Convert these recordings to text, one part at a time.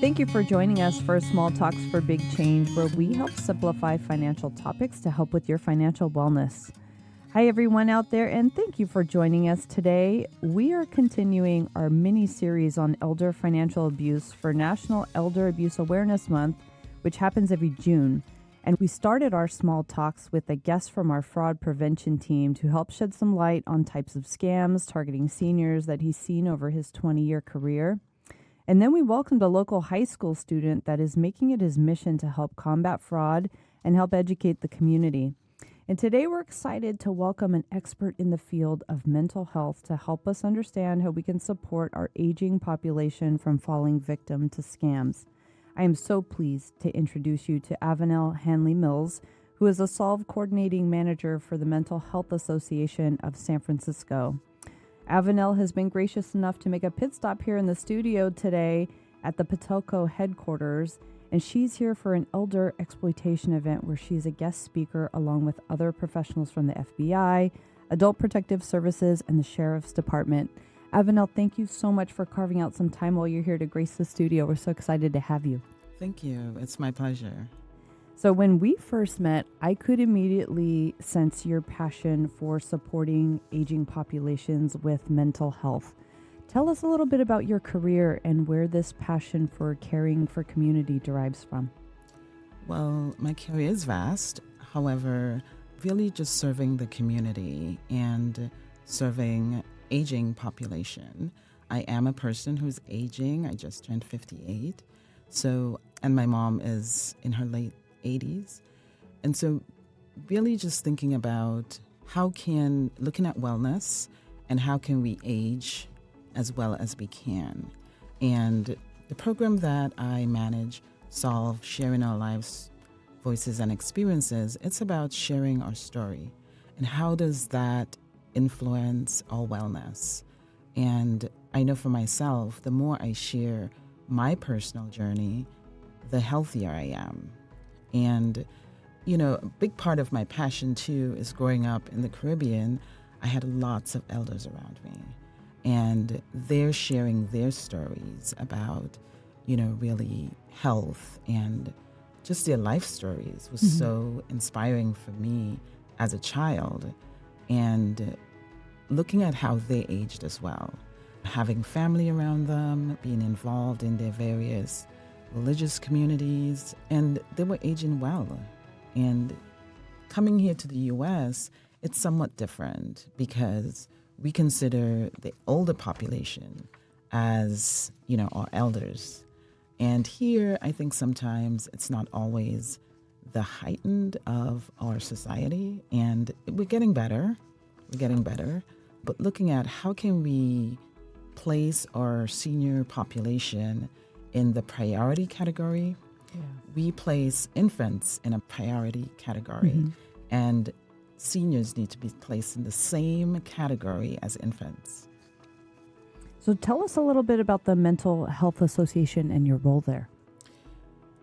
Thank you for joining us for Small Talks for Big Change, where we help simplify financial topics to help with your financial wellness. Hi, everyone out there, and thank you for joining us today. We are continuing our mini-series on elder financial abuse for National Elder Abuse Awareness Month, which happens every June. And we started our small talks with a guest from our fraud prevention team to help shed some light on types of scams targeting seniors that he's seen over his 20-year career. And then we welcomed a local high school student that is making it his mission to help combat fraud and help educate the community. And today we're excited to welcome an expert in the field of mental health to help us understand how we can support our aging population from falling victim to scams. I am so pleased to introduce you to Avonelle Hanley-Mills, who is a Solve Coordinating Manager for the Mental Health Association of San Francisco. Avonelle has been gracious enough to make a pit stop here in the studio today at the Patelco headquarters, and she's here for an elder exploitation event where she's a guest speaker along with other professionals from the FBI, Adult Protective Services, and the Sheriff's Department. Avonelle, thank you so much for carving out some time while you're here to grace the studio. We're so excited to have you. Thank you. It's my pleasure. So when we first met, I could immediately sense your passion for supporting aging populations with mental health. Tell us a little bit about your career and where this passion for caring for community derives from. Well, my career is vast. However, really just serving the community and serving aging population. I am a person who's aging. I just turned 58. And my mom is in her late 80s. And so really just thinking about looking at wellness and how can we age as well as we can. And the program that I manage, Solve, Sharing Our Lives, Voices and Experiences, it's about sharing our story. And how does that influence our wellness? And I know for myself, the more I share my personal journey, the healthier I am. And, a big part of my passion, too, is growing up in the Caribbean. I had lots of elders around me, and they're sharing their stories about, really health and just their life stories was so inspiring for me as a child. And looking at how they aged as well, having family around them, being involved in their various religious communities, and they were aging well. And coming here to the U.S., it's somewhat different because we consider the older population as, our elders. And here, I think sometimes it's not always the heightened of our society, and we're getting better. But looking at how can we place our senior population in the priority category. Yeah. We place infants in a priority category, and seniors need to be placed in the same category as infants. So tell us a little bit about the Mental Health Association and your role there.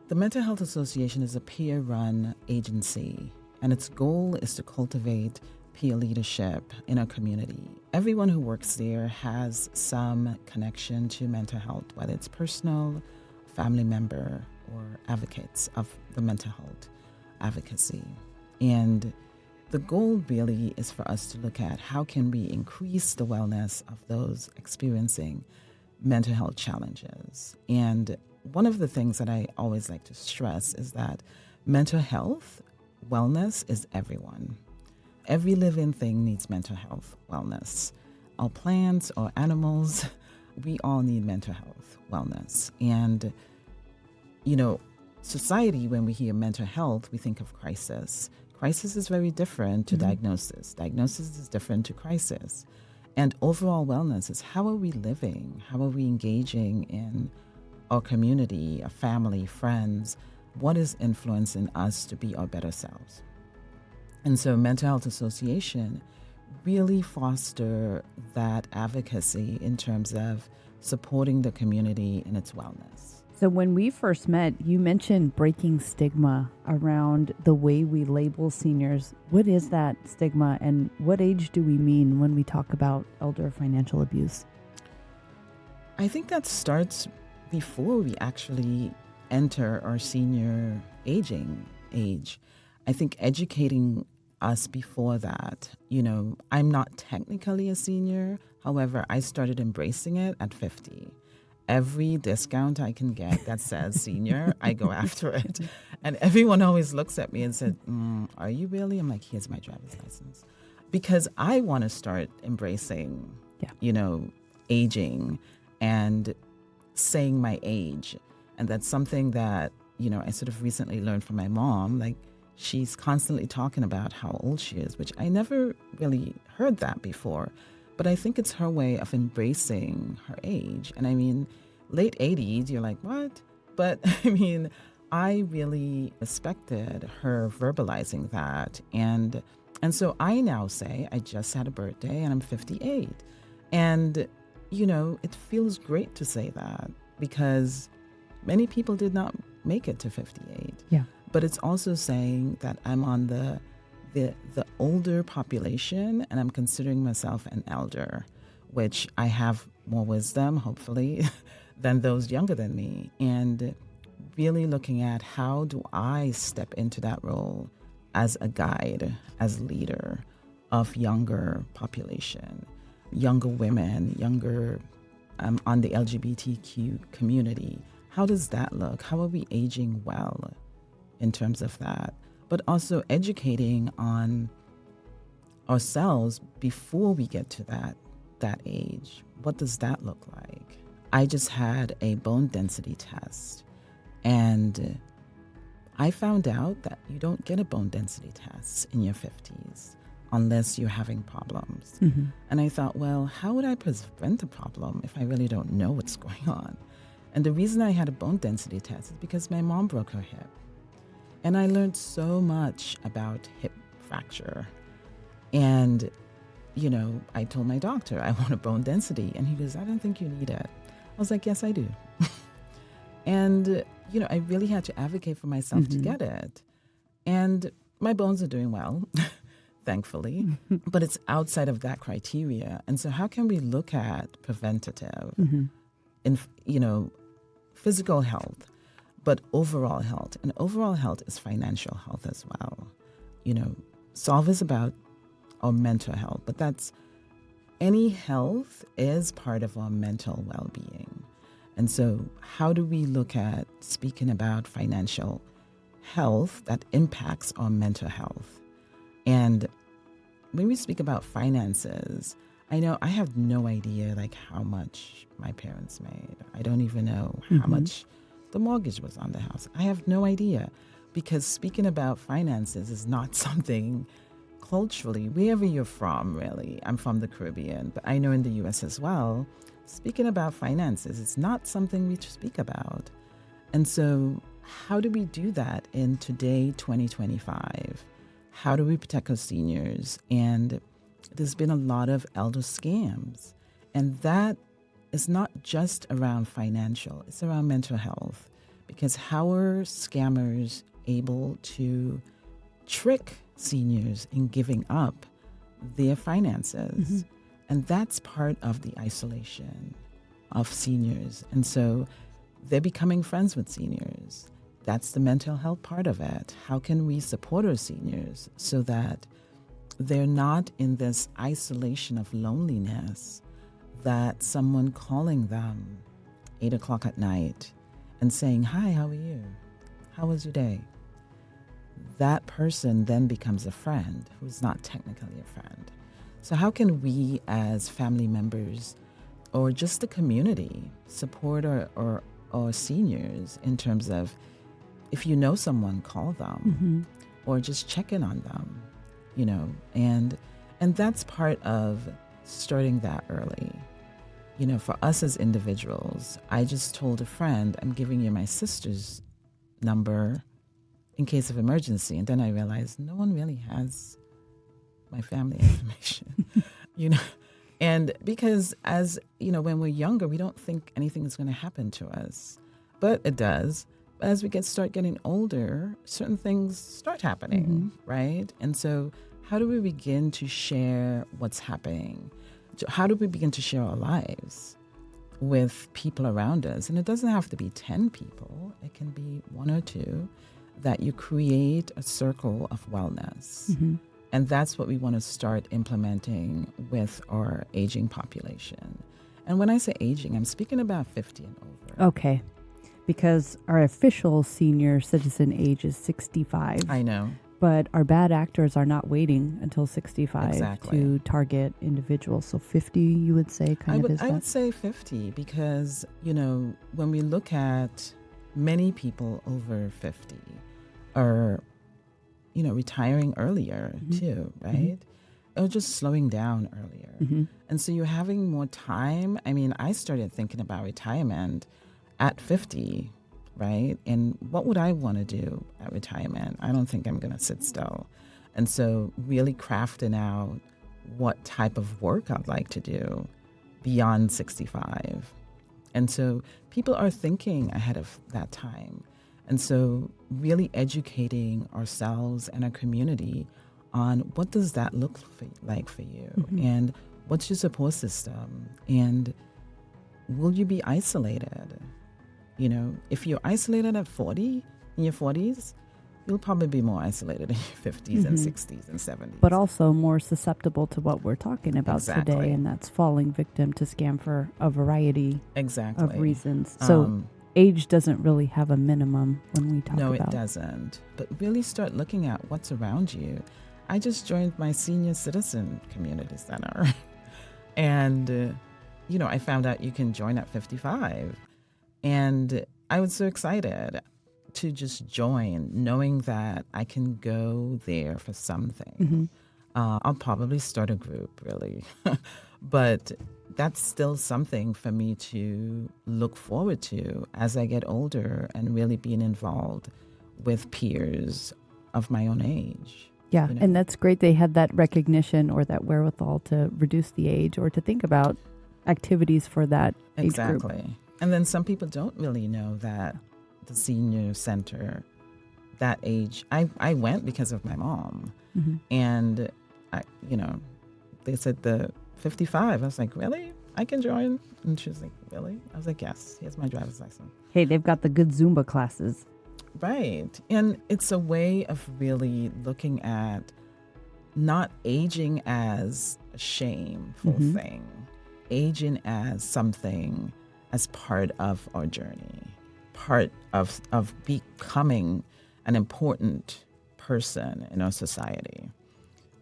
The Mental Health Association is a peer-run agency, and its goal is to cultivate peer leadership in our community. Everyone who works there has some connection to mental health, whether it's personal, family member, or advocates of the mental health advocacy. And the goal really is for us to look at how can we increase the wellness of those experiencing mental health challenges. And one of the things that I always like to stress is that mental health wellness is everyone. Every living thing needs mental health wellness. Our plants, our animals, we all need mental health wellness. And, society, when we hear mental health, we think of crisis. Crisis is very different to diagnosis. Diagnosis is different to crisis. And overall wellness is how are we living? How are we engaging in our community, our family, friends? What is influencing us to be our better selves? And so Mental Health Association really foster that advocacy in terms of supporting the community in its wellness. So when we first met, you mentioned breaking stigma around the way we label seniors. What is that stigma, and what age do we mean when we talk about elder financial abuse? I think that starts before we actually enter our senior aging age. I think educating us before that, I'm not technically a senior. However, I started embracing it at 50. Every discount I can get that says senior, I go after it. And everyone always looks at me and said, are you really? I'm like, here's my driver's license. Because I want to start embracing, aging and saying my age. And that's something that, I sort of recently learned from my mom. Like, she's constantly talking about how old she is, which I never really heard that before. But I think it's her way of embracing her age. And I mean, late 80s, you're like, what? But I mean, I really respected her verbalizing that. And so I now say, I just had a birthday and I'm 58. And, it feels great to say that because many people did not make it to 58. Yeah. But it's also saying that I'm on the older population and I'm considering myself an elder, which I have more wisdom, hopefully, than those younger than me. And really looking at how do I step into that role as a guide, as leader of younger population, younger women, younger on the LGBTQ community. How does that look? How are we aging well in terms of that? But also educating on ourselves before we get to that age. What does that look like? I just had a bone density test, and I found out that you don't get a bone density test in your 50s unless you're having problems. Mm-hmm. And I thought, well, how would I prevent a problem if I really don't know what's going on? And the reason I had a bone density test is because my mom broke her hip. And I learned so much about hip fracture. And, I told my doctor, I want a bone density. And he goes, I don't think you need it. I was like, yes, I do. And, I really had to advocate for myself to get it. And my bones are doing well, thankfully, but it's outside of that criteria. And so how can we look at preventative in, physical health, but overall health? And overall health is financial health as well. Solve is about our mental health, but any health is part of our mental well-being. And so how do we look at speaking about financial health that impacts our mental health? And when we speak about finances, I know I have no idea how much my parents made. I don't even know how much the mortgage was on the house. I have no idea, because speaking about finances is not something culturally, wherever you're from, really. I'm from the Caribbean, but I know in the U.S. as well, speaking about finances is not something we speak about. And so how do we do that in today, 2025? How do we protect our seniors? And there's been a lot of elder scams. And that is not just around financial, it's around mental health. Because how are scammers able to trick seniors in giving up their finances? And that's part of the isolation of seniors. And so they're becoming friends with seniors. That's the mental health part of it. How can we support our seniors so that they're not in this isolation of loneliness, that someone calling them 8 o'clock at night and saying, hi, how are you? How was your day? That person then becomes a friend who's not technically a friend. So how can we as family members or just the community support our seniors in terms of, if you know someone, call them or just check in on them, and that's part of starting that early. For us as individuals, I just told a friend, I'm giving you my sister's number in case of emergency. And then I realized no one really has my family information, and because as when we're younger, we don't think anything is going to happen to us, but it does. But as we start getting older, certain things start happening, right? And so how do we begin to share what's happening? How do we begin to share our lives? with people around us. And it doesn't have to be 10 people, it can be one or two, that you create a circle of wellness. Mm-hmm. And that's what we want to start implementing with our aging population. And when I say aging, I'm speaking about 50 and over. Okay. Because our official senior citizen age is 65. I know. But our bad actors are not waiting until 65 Exactly. to target individuals. So 50, you would say, I is that? would say 50 because, when we look at many people over 50 are, retiring earlier too, right? Or just slowing down earlier. Mm-hmm. And so you're having more time. I mean, I started thinking about retirement at 50, right? And what would I want to do at retirement? I don't think I'm going to sit still. And so really crafting out what type of work I'd like to do beyond 65. And so people are thinking ahead of that time. And so really educating ourselves and our community on what does that look like for you? And what's your support system? And will you be isolated? If you're isolated at 40, in your 40s, you'll probably be more isolated in your 50s and 60s and 70s. But also more susceptible to what we're talking about Exactly. today, and that's falling victim to scam for a variety Exactly. of reasons. So age doesn't really have a minimum when we talk No, about. it doesn't. But really start looking at what's around you. I just joined my senior citizen community center. And, I found out you can join at 55. And I was so excited to just join, knowing that I can go there for something. I'll probably start a group, really. But that's still something for me to look forward to as I get older and really being involved with peers of my own age. Yeah, and that's great they had that recognition or that wherewithal to reduce the age or to think about activities for that age group. Exactly. And then some people don't really know that the senior center, that age, I went because of my mom. And, they said the 55. I was like, really? I can join? And she was like, really? I was like, yes, here's my driver's license. Hey, they've got the good Zumba classes. Right. And it's a way of really looking at not aging as a shameful thing, aging as something as part of our journey, part of becoming an important person in our society.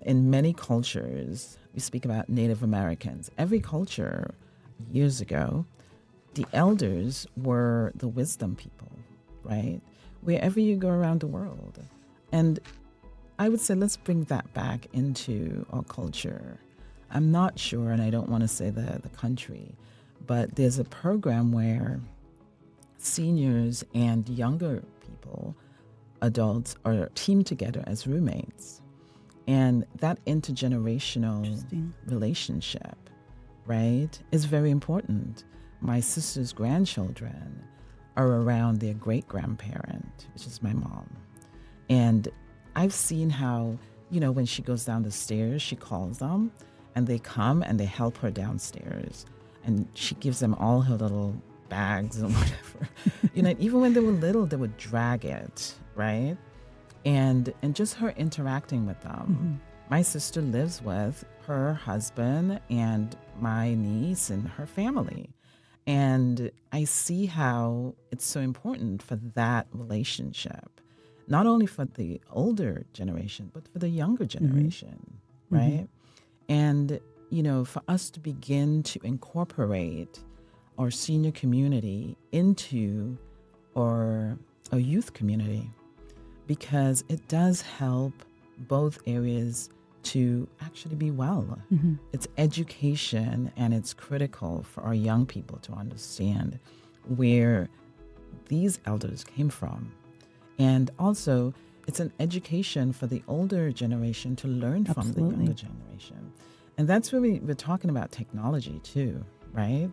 In many cultures, we speak about Native Americans. Every culture, years ago, the elders were the wisdom people, right? Wherever you go around the world. And I would say let's bring that back into our culture. I'm not sure, and I don't want to say the country, but there's a program where seniors and younger people, adults, are teamed together as roommates. And that intergenerational relationship, right, is very important. My sister's grandchildren are around their great-grandparent, which is my mom. And I've seen how, when she goes down the stairs, she calls them, and they come and they help her downstairs. And she gives them all her little bags and whatever. Even when they were little, they would drag it, right? And just her interacting with them. My sister lives with her husband and my niece and her family. And I see how it's so important for that relationship, not only for the older generation, but for the younger generation, right? And, for us to begin to incorporate our senior community into our youth community, because it does help both areas to actually be well. It's education, and it's critical for our young people to understand where these elders came from. And also, it's an education for the older generation to learn from the younger generation. And that's where we're talking about technology too, right?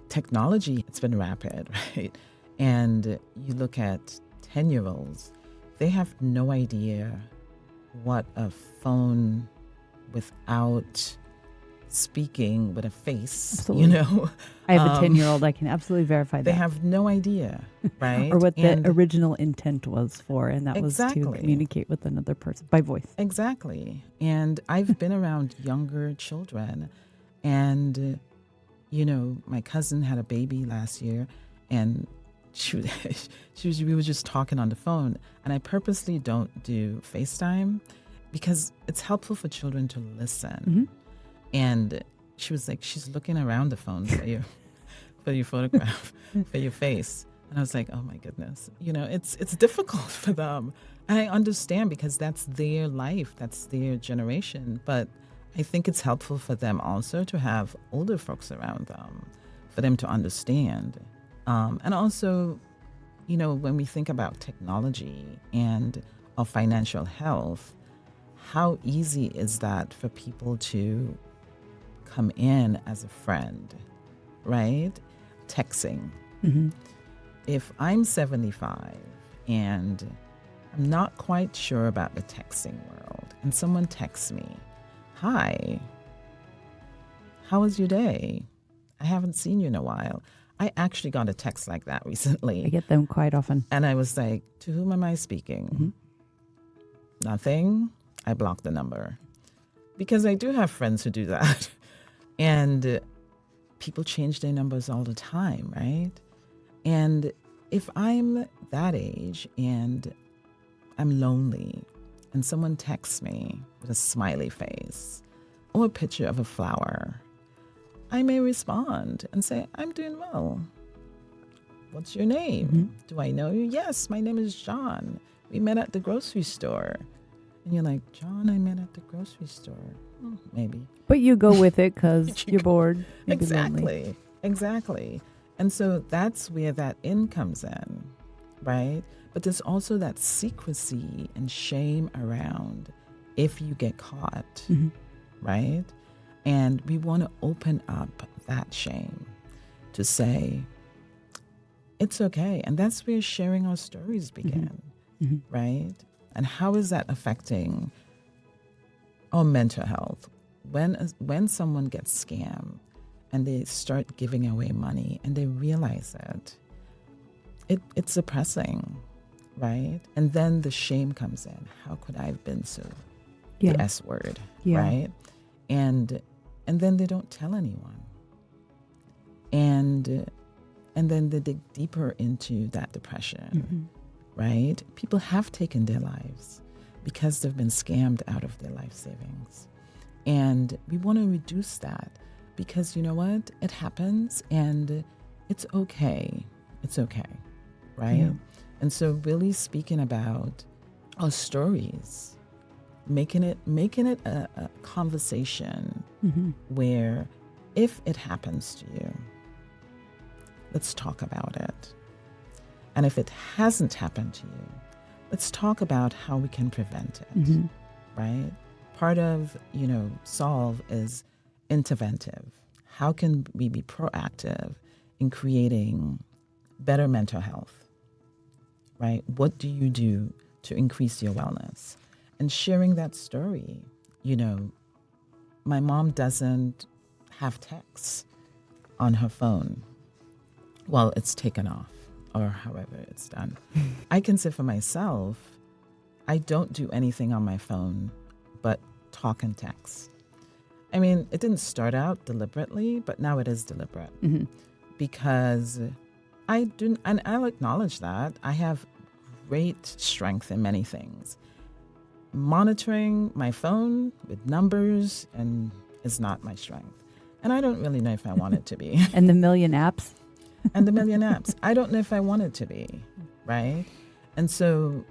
Technology, it's been rapid, right? And you look at 10-year-olds, they have no idea what a phone without speaking with a face, Absolutely. I have a 10-year-old. I can absolutely verify they that. have no idea, right? Or what And the original intent was for, and that was to exactly. communicate with another person by voice. Exactly. And I've been around younger children, and my cousin had a baby last year, and we were just talking on the phone, and I purposely don't do FaceTime because it's helpful for children to listen. And she was like, she's looking around the phone for your photograph, for your face. And I was like, oh my goodness, it's difficult for them. And I understand because that's their life, that's their generation. But I think it's helpful for them also to have older folks around them, for them to understand. And also, when we think about technology and our financial health, how easy is that for people to come in as a friend, right? Texting. If I'm 75 and I'm not quite sure about the texting world, and someone texts me, "Hi, how was your day? I haven't seen you in a while." I actually got a text like that recently. I get them quite often. And I was like, to whom am I speaking? Nothing. I blocked the number. Because I do have friends who do that. And people change their numbers all the time, right? And if I'm that age and I'm lonely and someone texts me with a smiley face or a picture of a flower, I may respond and say, "I'm doing well. What's your name? Do I know you?" "Yes, my name is John. We met at the grocery store." And you're like, "John, I met at the grocery store." Maybe. But you go with it because you're bored. Exactly. Exactly. And so that's where that in comes in, right? But there's also that secrecy and shame around if you get caught, right? And we want to open up that shame to say, it's okay. And that's where sharing our stories begin, right? And how is that affecting our mental health? When someone gets scammed and they start giving away money and they realize it's depressing, right? And then the shame comes in. How could I have been so the S word, right? And then they don't tell anyone. And then they dig deeper into that depression, right? People have taken their lives because they've been scammed out of their life savings. And we want to reduce that because you know what? It happens and it's okay. It's okay, right? Yeah. And so really speaking about our stories, making it a conversation where if it happens to you, let's talk about it. And if it hasn't happened to you, let's talk about how we can prevent it, right? Part of, solve is interventive. How can we be proactive in creating better mental health, right? What do you do to increase your wellness? And sharing that story, my mom doesn't have texts on her phone. Well, it's taken off or however it's done. I can say for myself, I don't do anything on my phone but talk and text. I mean, it didn't start out deliberately, but now it is deliberate because I do, and I'll acknowledge that I have great strength in many things. Monitoring my phone with numbers is not my strength. And I don't really know if I want it to be. And the million apps. I don't know if I want it to be, right? And so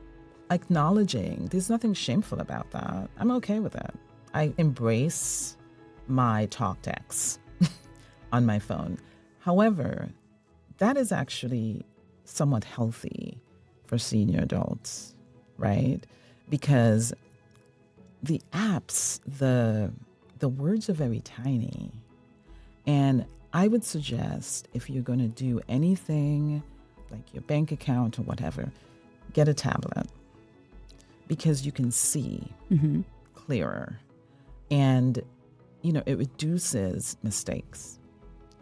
acknowledging, there's nothing shameful about that. I'm okay with it. I embrace my talk text on my phone. However, that is actually somewhat healthy for senior adults, right? Because the apps, the words are very tiny. And I would suggest if you're going to do anything like your bank account or whatever, get a tablet because you can see clearer. And it reduces mistakes,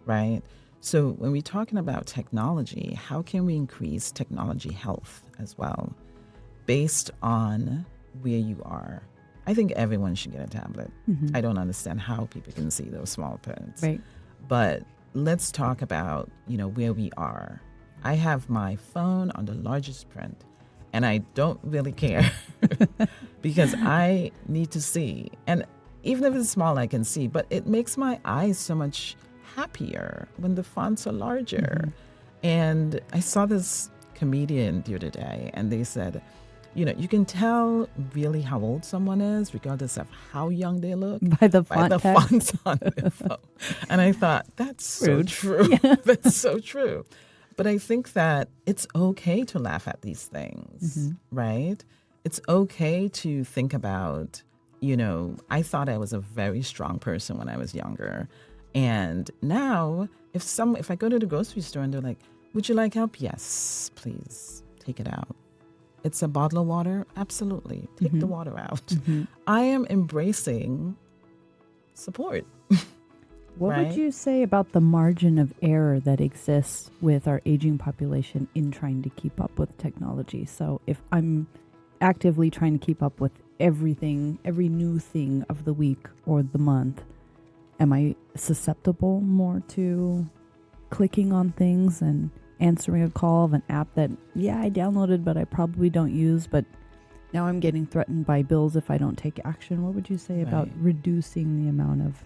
right? So when we're talking about technology, how can we increase technology health as well based on where you are? I think everyone should get a tablet. I don't understand how people can see those small prints. Right. But let's talk about, where we are. I have my phone on the largest print, and I don't really care because I need to see. And even if it's small, I can see, but it makes my eyes so much happier when the fonts are larger. And I saw this comedian the other day, and they said, you can tell really how old someone is regardless of how young they look By the text. fonts on their phone. And I thought, that's so true. Yeah. That's so true. But I think that it's okay to laugh at these things, right? It's okay to think about, I thought I was a very strong person when I was younger. And now if I go to the grocery store and they're like, would you like help? Yes, please take it out. It's a bottle of water? Absolutely. Take the water out. I am embracing support. What right? would you say about the margin of error that exists with our aging population in trying to keep up with technology? So if I'm actively trying to keep up with everything, every new thing of the week or the month, am I susceptible more to clicking on things and answering a call of an app that, I downloaded, but I probably don't use, but now I'm getting threatened by bills if I don't take action? What would you say about reducing the amount of...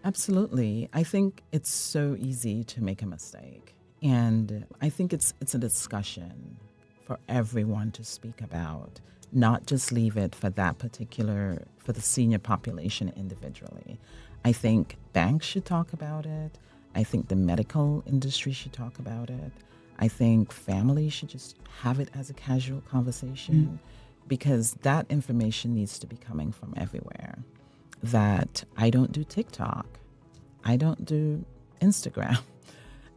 Absolutely. I think it's so easy to make a mistake. And I think it's a discussion for everyone to speak about, not just leave it for for the senior population individually. I think banks should talk about it. I think the medical industry should talk about it. I think families should just have it as a casual conversation because that information needs to be coming from everywhere. That I don't do TikTok. I don't do Instagram.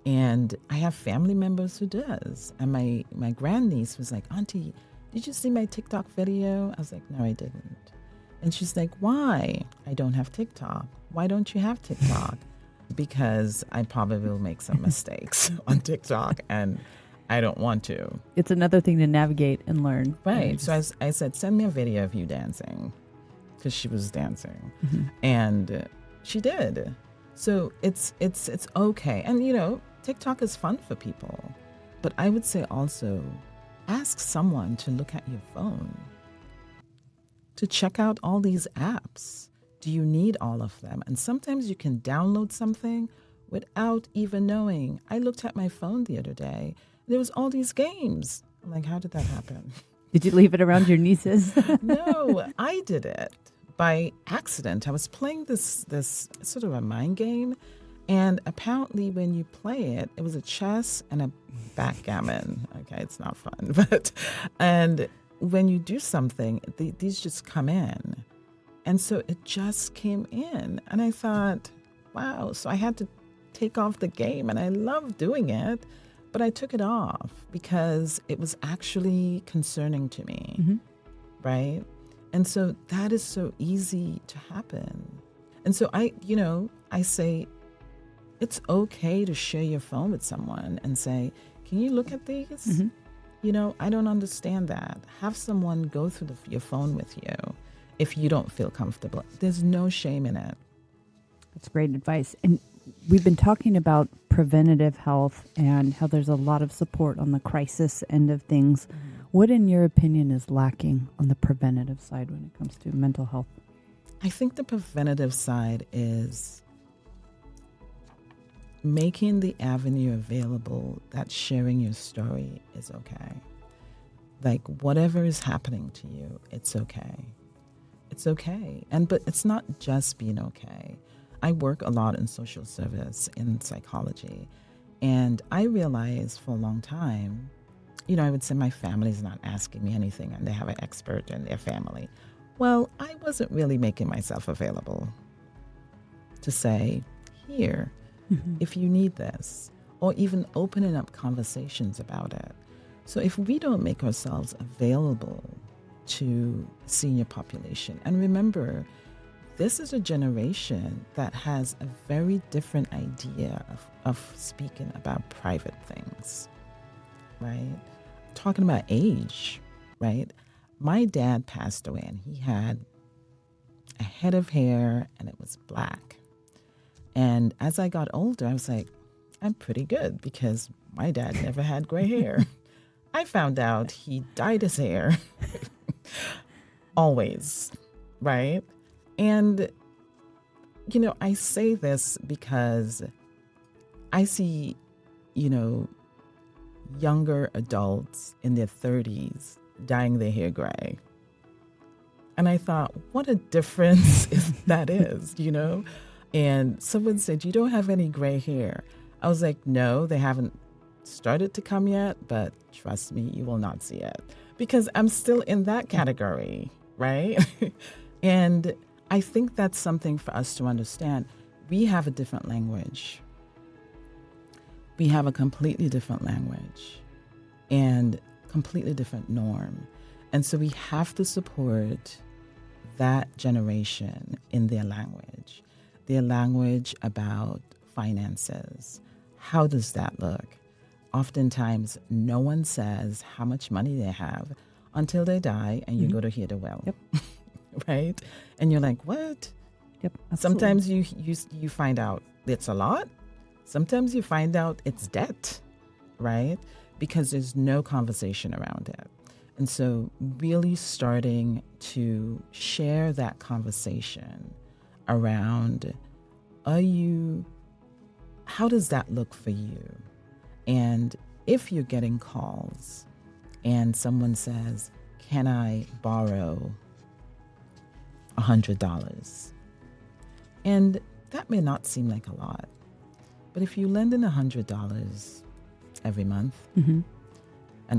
And I have family members who does. And my grandniece was like, Auntie, did you see my TikTok video? I was like, no, I didn't. And she's like, why? I don't have TikTok. Why don't you have TikTok? Because I probably will make some mistakes on TikTok and I don't want to. It's another thing to navigate and learn. Right. So I said, send me a video of you dancing because she was dancing. And she did. So it's okay. And, TikTok is fun for people. But I would say also ask someone to look at your phone, to check out all these apps. Do you need all of them? And sometimes you can download something without even knowing. I looked at my phone the other day. There was all these games. I'm like, how did that happen? Did you leave it around your nieces? No, I did it by accident. I was playing this sort of a mind game. And apparently when you play it, it was a chess and a backgammon. Okay, it's not fun. And when you do something, these just come in. And so it just came in. And I thought, wow. So I had to take off the game. And I love doing it. But I took it off because it was actually concerning to me. Right? And so that is so easy to happen. And so I say it's okay to share your phone with someone and say, can you look at these? I don't understand that. Have someone go through your phone with you. If you don't feel comfortable, there's no shame in it. That's great advice. And we've been talking about preventative health and how there's a lot of support on the crisis end of things. What, in your opinion, is lacking on the preventative side when it comes to mental health? I think the preventative side is making the avenue available that sharing your story is okay. Like whatever is happening to you, it's okay. It's okay. But it's not just being okay. I work a lot in social service, in psychology. And I realized for a long time, I would say my family's not asking me anything and they have an expert in their family. Well, I wasn't really making myself available to say, here, if you need this, or even opening up conversations about it. So if we don't make ourselves available to senior population, and remember, this is a generation that has a very different idea of speaking about private things, right? Talking about age, right? My dad passed away and he had a head of hair and it was black. And as I got older, I was like, I'm pretty good because my dad never had gray hair. I found out he dyed his hair always, right? And, I say this because I see, younger adults in their 30s dyeing their hair gray. And I thought, what a difference that is, And someone said, you don't have any gray hair. I was like, no, they haven't started to come yet, but trust me, you will not see it. Because I'm still in that category, right? And I think that's something for us to understand. We have a different language. We have a completely different language and completely different norm. And so we have to support that generation in their language about finances. How does that look? Oftentimes, no one says how much money they have until they die and you go to hear the will. Yep. Right? And you're like, what? Yep. Absolutely. Sometimes you find out it's a lot. Sometimes you find out it's debt, right? Because there's no conversation around it. And so really starting to share that conversation around, how does that look for you? And if you're getting calls and someone says, can I borrow $100? And that may not seem like a lot, but if you lend in $100 every month and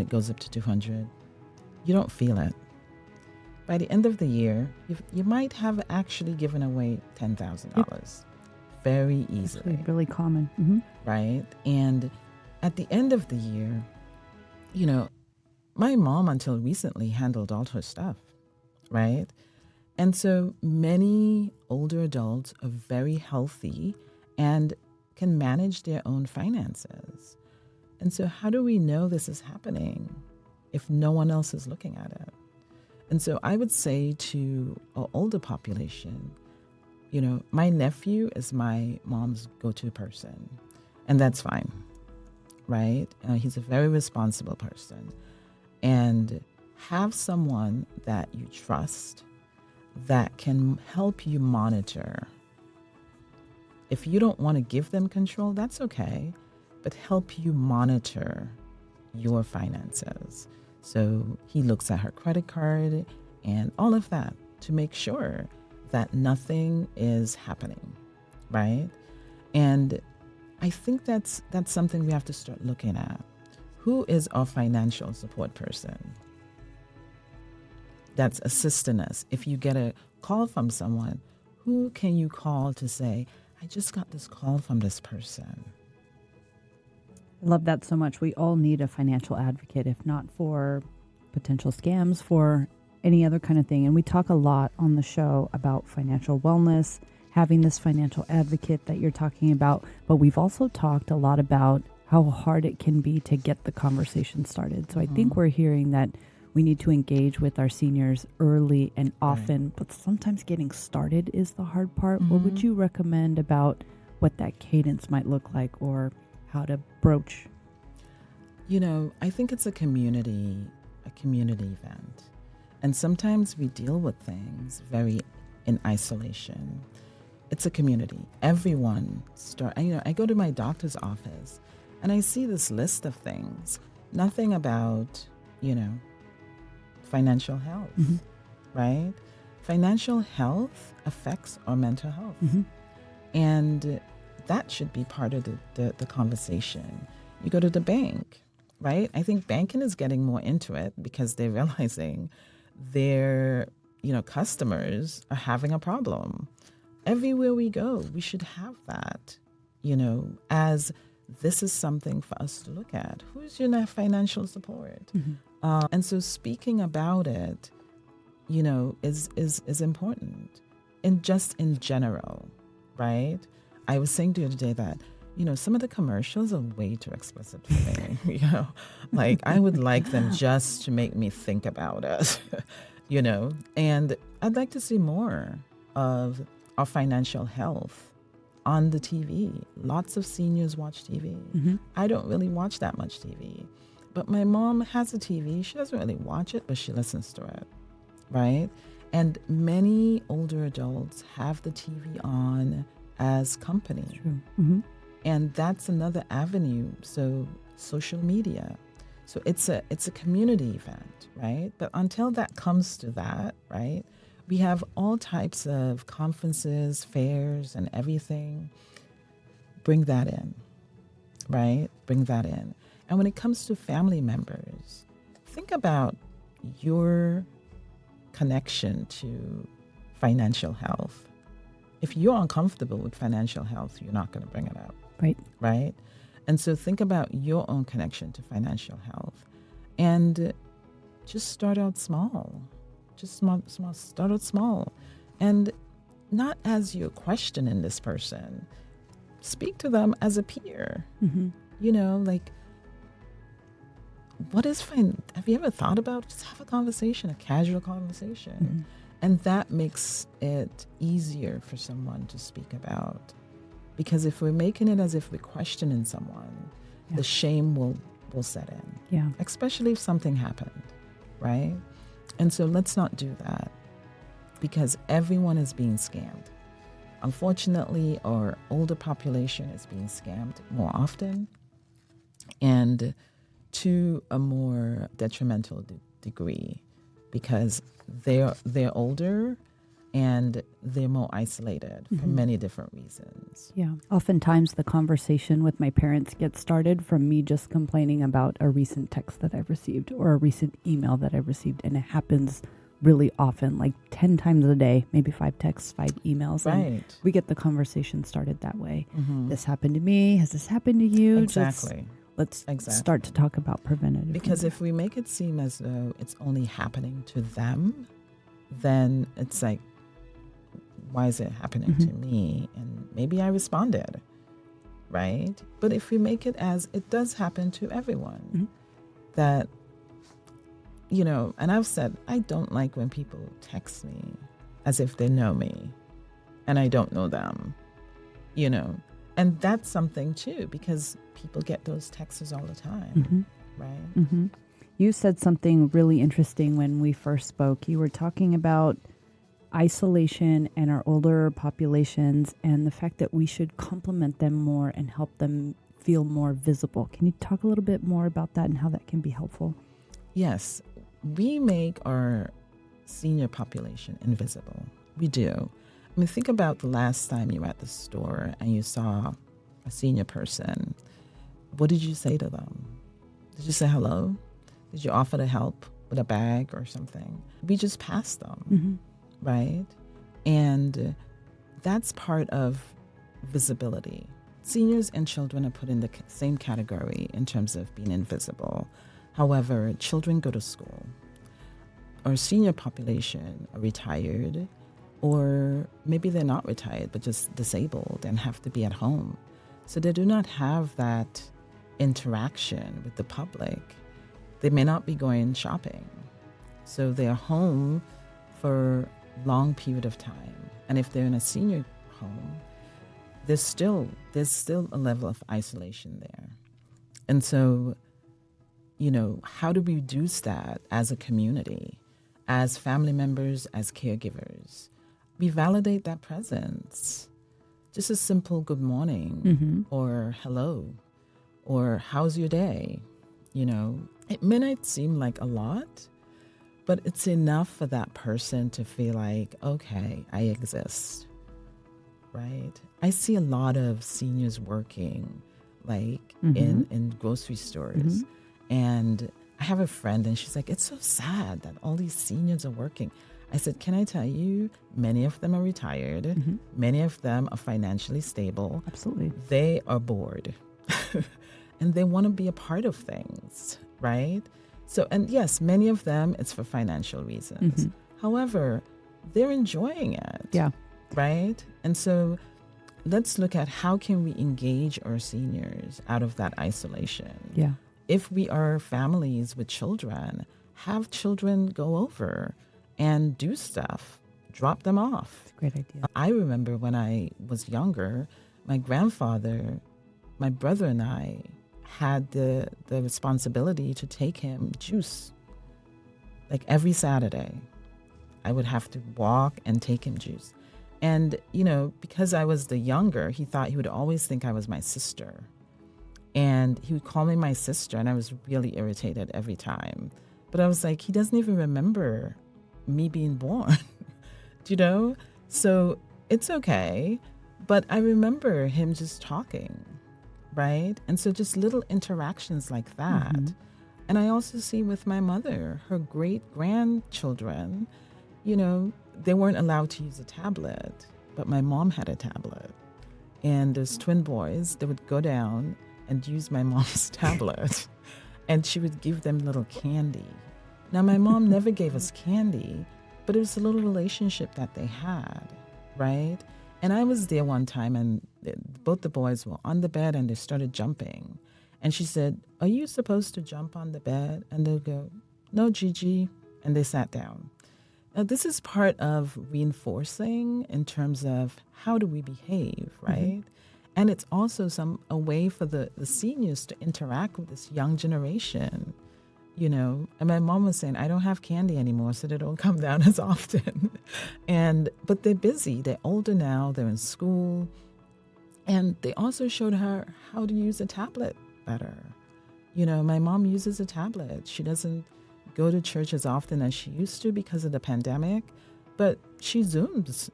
it goes up to $200, you don't feel it. By the end of the year, you might have actually given away $10,000 very easily. Actually, really common. Right? And at the end of the year, my mom until recently handled all her stuff, right? And so many older adults are very healthy and can manage their own finances. And so how do we know this is happening if no one else is looking at it? And so I would say to our older population, my nephew is my mom's go-to person, and that's fine, right? He's a very responsible person. And have someone that you trust that can help you monitor. If you don't want to give them control, that's okay, but help you monitor your finances. So he looks at her credit card and all of that to make sure that nothing is happening, right? And I think that's something we have to start looking at. Who is our financial support person that's assisting us? If you get a call from someone, who can you call to say, I just got this call from this person? I love that so much. We all need a financial advocate, if not for potential scams, for any other kind of thing. And we talk a lot on the show about financial wellness, having this financial advocate that you're talking about. But we've also talked a lot about how hard it can be to get the conversation started. So I think we're hearing that we need to engage with our seniors early and often, but sometimes getting started is the hard part. What would you recommend about what that cadence might look like or how to broach? I think it's a community event. And sometimes we deal with things very in isolation. It's a community. Everyone I go to my doctor's office and I see this list of things. Nothing about, financial health, right? Financial health affects our mental health. And that should be part of the conversation. You go to the bank, right? I think banking is getting more into it because they're realizing their, customers are having a problem. Everywhere we go, we should have that, as this is something for us to look at. Who's your financial support? And so speaking about it, is important. in general, right? I was saying the other day that, some of the commercials are way too explicit for me. Like I would like them just to make me think about it, and I'd like to see more of our financial health on the TV. Lots of seniors watch TV. I don't really watch that much TV, but my mom has a TV. She doesn't really watch it, but she listens to it, right? And many older adults have the TV on as company. True. And that's another avenue. So social media. So it's a community event, right? But until that comes to that, right? We have all types of conferences, fairs, and everything. Bring that in, right? Bring that in. And when it comes to family members, think about your connection to financial health. If you're uncomfortable with financial health, you're not going to bring it up. Right? And so think about your own connection to financial health and just start out small. Start out small. And not as you're questioning this person. Speak to them as a peer. Like, what is fine? Have you ever thought about just have a conversation, a casual conversation? And that makes it easier for someone to speak about. Because if we're making it as if we're questioning someone, the shame will set in. Yeah. Especially if something happened, right? And so let's not do that because everyone is being scammed. Unfortunately, our older population is being scammed more often and to a more detrimental degree because they're older and they're more isolated for many different reasons. Yeah. Oftentimes the conversation with my parents gets started from me just complaining about a recent text that I've received or a recent email that I've received. And it happens really often, like 10 times a day, maybe 5 texts, 5 emails. Right. And we get the conversation started that way. This happened to me. Has this happened to you? Exactly. Let's start to talk about preventative. Because if we make it seem as though it's only happening to them, then it's like, why is it happening to me? And maybe I responded, right? But if we make it as it does happen to everyone, that, and I've said, I don't like when people text me as if they know me and I don't know them, and that's something too, because people get those texts all the time, right? You said something really interesting when we first spoke. You were talking about isolation and our older populations and the fact that we should complement them more and help them feel more visible. Can you talk a little bit more about that and how that can be helpful? Yes. We make our senior population invisible. We do. I mean, think about the last time you were at the store and you saw a senior person. What did you say to them? Did you say hello? Did you offer to help with a bag or something? We just passed them. Right? And that's part of visibility. Seniors and children are put in the same category in terms of being invisible. However, children go to school. Our senior population are retired, or maybe they're not retired, but just disabled and have to be at home. So they do not have that interaction with the public. They may not be going shopping. So they're home for long period of time. And if they're in a senior home, there's still a level of isolation there. And so, how do we reduce that as a community, as family members, as caregivers? We validate that presence. Just a simple good morning or hello or how's your day? It may not seem like a lot, but it's enough for that person to feel like, okay, I exist, right? I see a lot of seniors working like in grocery stores. And I have a friend and she's like, it's so sad that all these seniors are working. I said, can I tell you, many of them are retired. Many of them are financially stable. Absolutely. They are bored and they want to be a part of things, right? So, and yes, many of them, it's for financial reasons. However, they're enjoying it. Yeah. right? And so let's look at how can we engage our seniors out of that isolation. Yeah. If we are families with children, have children go over and do stuff, drop them off. It's a great idea. I remember when I was younger, my grandfather, my brother and I had the responsibility to take him juice. Like every Saturday, I would have to walk and take him juice. And, because I was the younger, he thought he would always think I was my sister. And he would call me my sister, and I was really irritated every time. But I was like, he doesn't even remember me being born, So it's okay. But I remember him just talking, right? And so just little interactions like that. Mm-hmm. And I also see with my mother, her great-grandchildren, they weren't allowed to use a tablet, but my mom had a tablet. And there's twin boys that would go down and use my mom's tablet, and she would give them little candy. Now, my mom never gave us candy, but it was a little relationship that they had, right? And I was there one time, and both the boys were on the bed, and they started jumping. And she said, "Are you supposed to jump on the bed?" And they'll go, "No, Gigi." And they sat down. Now, this is part of reinforcing in terms of how do we behave, right? Mm-hmm. And it's also a way for the seniors to interact with this young generation, And my mom was saying, I don't have candy anymore, so they don't come down as often. But they're busy. They're older now. They're in school. And they also showed her how to use a tablet better. My mom uses a tablet. She doesn't go to church as often as she used to because of the pandemic, but she Zooms.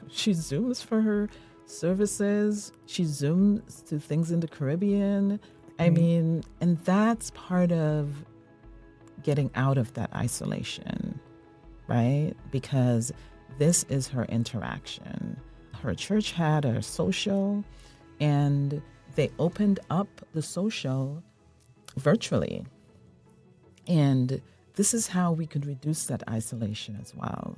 She Zooms for her services. She Zooms to things in the Caribbean. I mean, and that's part of getting out of that isolation, right? Because this is her interaction. Her church had a social, and they opened up the social virtually. And this is how we could reduce that isolation as well.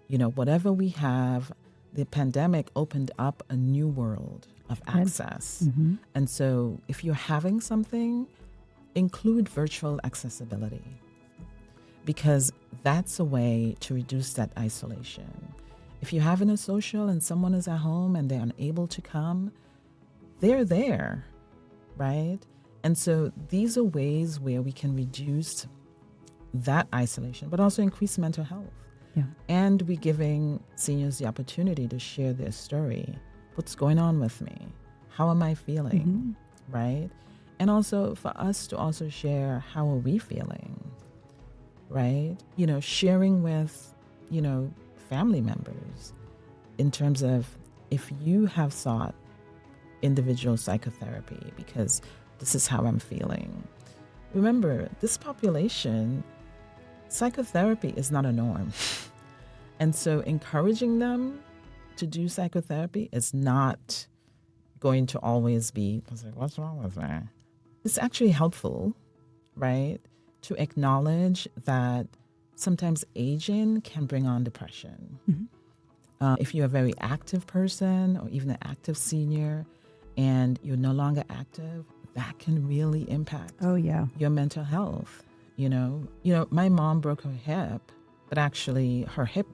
Whatever we have, the pandemic opened up a new world of access. Mm-hmm. And so if you're having something, include virtual accessibility, because that's a way to reduce that isolation. If you're having a social and someone is at home and they're unable to come, they're there, right? And so these are ways where we can reduce that isolation, but also increase mental health. Yeah. And we're giving seniors the opportunity to share their story. What's going on with me? How am I feeling? Mm-hmm. Right? And also for us to also share how are we feeling, right? Sharing with, family members in terms of if you have sought individual psychotherapy because this is how I'm feeling. Remember, this population, psychotherapy is not a norm. And so encouraging them to do psychotherapy is not going to always be, what's wrong with that? It's actually helpful, right, to acknowledge that sometimes aging can bring on depression. Mm-hmm. If you're a very active person or even an active senior and you're no longer active, that can really impact your mental health. My mom broke her hip, but actually her hip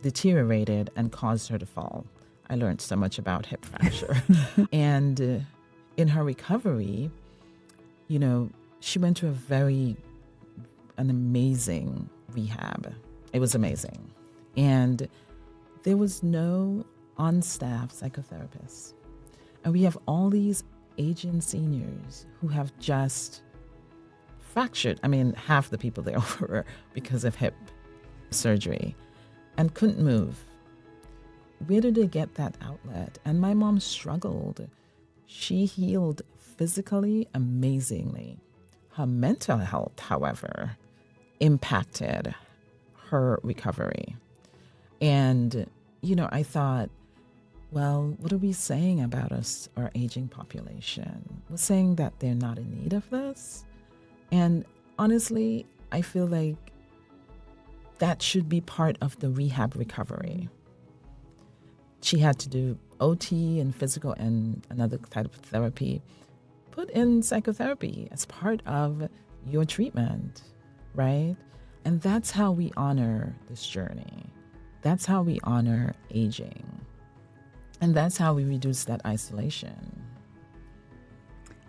deteriorated and caused her to fall. I learned so much about hip fracture. And in her recovery, she went to an amazing rehab. It was amazing. And there was no on-staff psychotherapist. And we have all these aging seniors who have just fractured. I mean, half the people there were because of hip surgery and couldn't move. Where did they get that outlet? And my mom struggled. She healed physically amazingly. Her mental health, however, impacted her recovery. And, I thought, well, what are we saying about our aging population? We're saying that they're not in need of this. And honestly, I feel like that should be part of the rehab recovery. she had to do OT and physical and another type of therapy. Put in psychotherapy as part of your treatment, right? And that's how we honor this journey. That's how we honor aging. And that's how we reduce that isolation.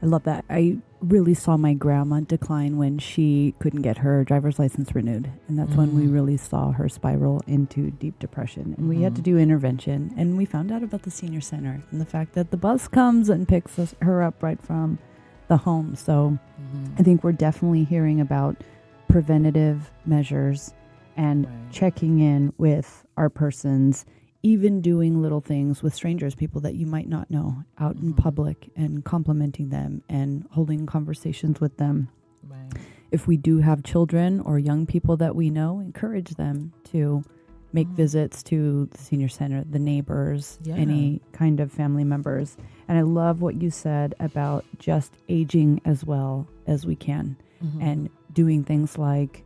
I love that. I really saw my grandma decline when she couldn't get her driver's license renewed. And that's when we really saw her spiral into deep depression. And we had to do intervention. And we found out about the senior center and the fact that the bus comes and picks her up right from the home. So I think we're definitely hearing about preventative measures and checking in with our persons, even doing little things with strangers, people that you might not know, out in public, and complimenting them and holding conversations with them. Right. If we do have children or young people that we know, encourage them to make visits to the senior center, the neighbors, any kind of family members. And I love what you said about just aging as well as we can and doing things like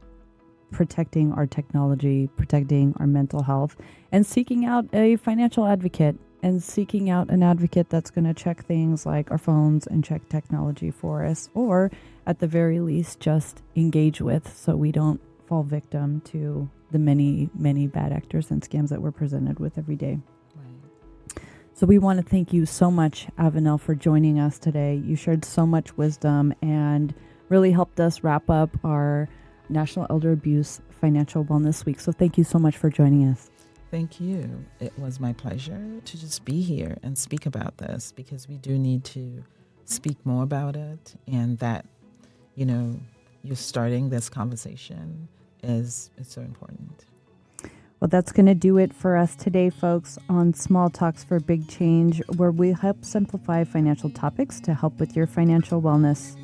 protecting our technology, protecting our mental health, and seeking out a financial advocate, and seeking out an advocate that's going to check things like our phones and check technology for us, or at the very least just engage with, so we don't fall victim to the many, many bad actors and scams that we're presented with every day. Right. So we want to thank you so much, Avonelle, for joining us today. You shared so much wisdom and really helped us wrap up our National Elder Abuse Financial Wellness Week. So thank you so much for joining us. Thank you. It was my pleasure to just be here and speak about this, because we do need to speak more about it, and that, you're starting this conversation is so important. Well, that's going to do it for us today, folks, on Small Talks for Big Change, where we help simplify financial topics to help with your financial wellness.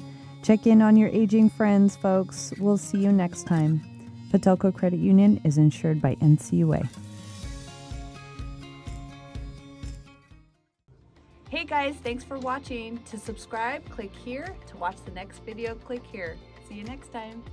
Check in on your aging friends, folks. We'll see you next time. Patelco Credit Union is insured by NCUA. Hey guys, thanks for watching. To subscribe, click here. To watch the next video, click here. See you next time.